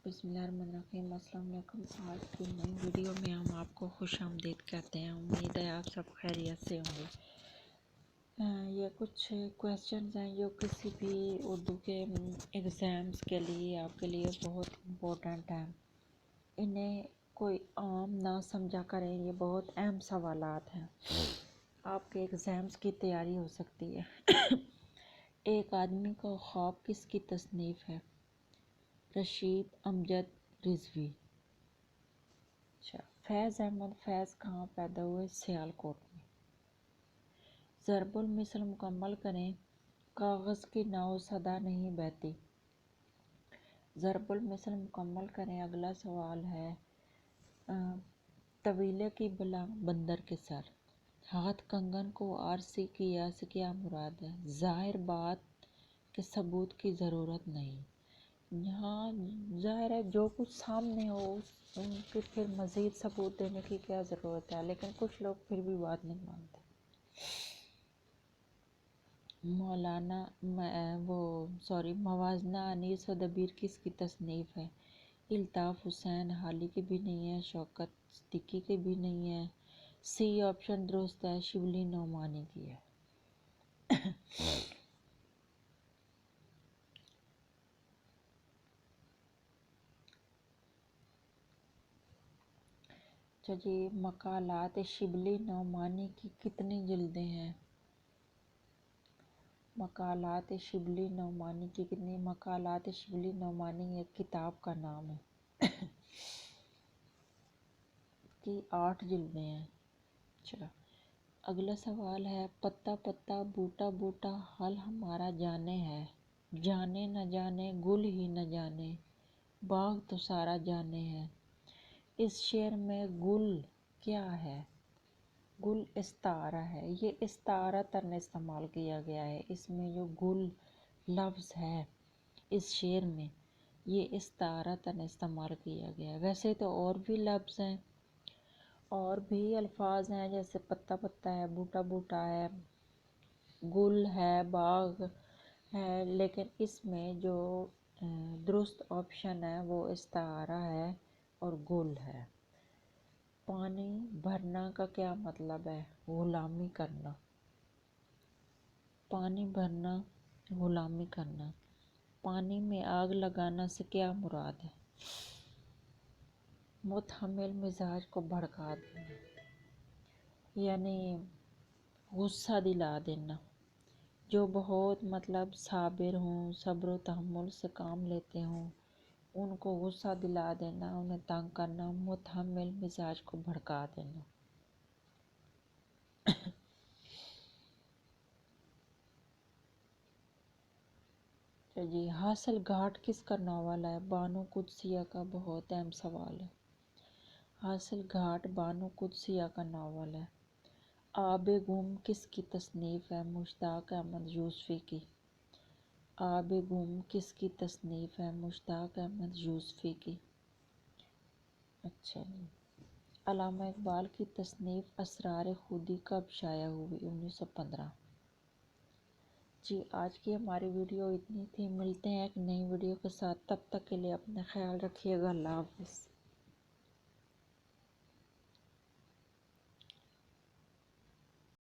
بسم اللہ الرحمن الرحیم۔ السلام علیکم۔ آج کی نئی ویڈیو میں ہم آپ کو خوش آمدید کہتے ہیں۔ امید ہے آپ سب خیریت سے ہوں گے۔ یہ کچھ کویسچنز ہیں جو کسی بھی اردو کے ایگزامز کے لیے آپ کے لیے بہت امپورٹنٹ ہیں۔ انہیں کوئی عام نہ سمجھا کریں، یہ بہت اہم سوالات ہیں۔ آپ کے ایگزامز کی تیاری ہو سکتی ہے۔ ایک آدمی کا خواب کس کی تصنیف ہے؟ رشید امجد رضوی۔ اچھا، فیض احمد فیض کہاں پیدا ہوئے؟ سیالکوٹ میں۔ ضرب المثل مکمل کریں۔ کاغذ کی ناؤ صدا نہیں بہتی۔ ضرب المثل مکمل کریں۔ اگلا سوال ہے طویلے کی بلا بندر کے سر۔ ہاتھ کنگن کو آرسی کی یا سے کیا مراد ہے؟ ظاہر بات کہ ثبوت کی ضرورت نہیں۔ یہاں ظاہر ہے جو کچھ سامنے ہو ان کی پھر مزید ثبوت دینے کی کیا ضرورت ہے، لیکن کچھ لوگ پھر بھی بات نہیں مانتے۔ موازنہ انیس و دبیر کس کی تصنیف ہے؟ الطاف حسین حالی کی بھی نہیں ہے، شوکت صدیقی کی بھی نہیں ہے۔ سی آپشن درست ہے، شبلی نعمانی کی ہے۔ اچھا جی، مقالات شبلی نعمانی کی کتنی جلدیں ہیں؟ مقالات شبلی نعمانی کی کتنی؟ مقالات شبلی نعمانی ایک کتاب کا نام ہے کی 8 جلدیں ہیں۔ اچھا، اگلا سوال ہے پتا پتا بوٹا بوٹا حال ہمارا جانے ہے، جانے نہ جانے گل ہی نہ جانے باغ تو سارا جانے ہے۔ اس شعر میں گل کیا ہے؟ گل استعارہ ہے۔ یہ استعارہ تن استعمال کیا گیا ہے۔ اس میں جو گل لفظ ہے اس شعر میں یہ استعارہ تن استعمال کیا گیا ہے۔ ویسے تو اور بھی لفظ ہیں اور بھی الفاظ ہیں، جیسے پتا پتا ہے، بوٹا بوٹا ہے، گل ہے، باغ ہے، لیکن اس میں جو درست آپشن ہے وہ استعارہ ہے اور گل ہے۔ پانی بھرنا کا کیا مطلب ہے؟ غلامی کرنا۔ پانی بھرنا غلامی کرنا۔ پانی میں آگ لگانا سے کیا مراد ہے؟ متحمل مزاج کو بھڑکا دینا، یعنی غصہ دلا دینا۔ جو بہت صابر ہوں، صبر و تحمل سے کام لیتے ہوں، ان کو غصہ دلا دینا، انہیں تنگ کرنا، متحمل مزاج کو بھڑکا دینا۔ جی، حاصل گھاٹ کس کا ناول ہے؟ بانو قدسیہ کا بہت اہم سوال ہے۔ حاصل گھاٹ بانو قدسیہ کا ناول ہے۔ آب گم کس کی تصنیف ہے؟ مشتاق احمد یوسفی کی۔ آب گم کس کی تصنیف ہے؟ مشتاق احمد یوسفی کی۔ اچھا جی، علامہ اقبال کی تصنیف اسرار خودی کب شائع ہوئی؟ 1915۔ جی، آج کی ہماری ویڈیو اتنی تھی۔ ملتے ہیں ایک نئی ویڈیو کے ساتھ، تب تک کے لیے اپنا خیال رکھیے گا۔ اللہ حافظ۔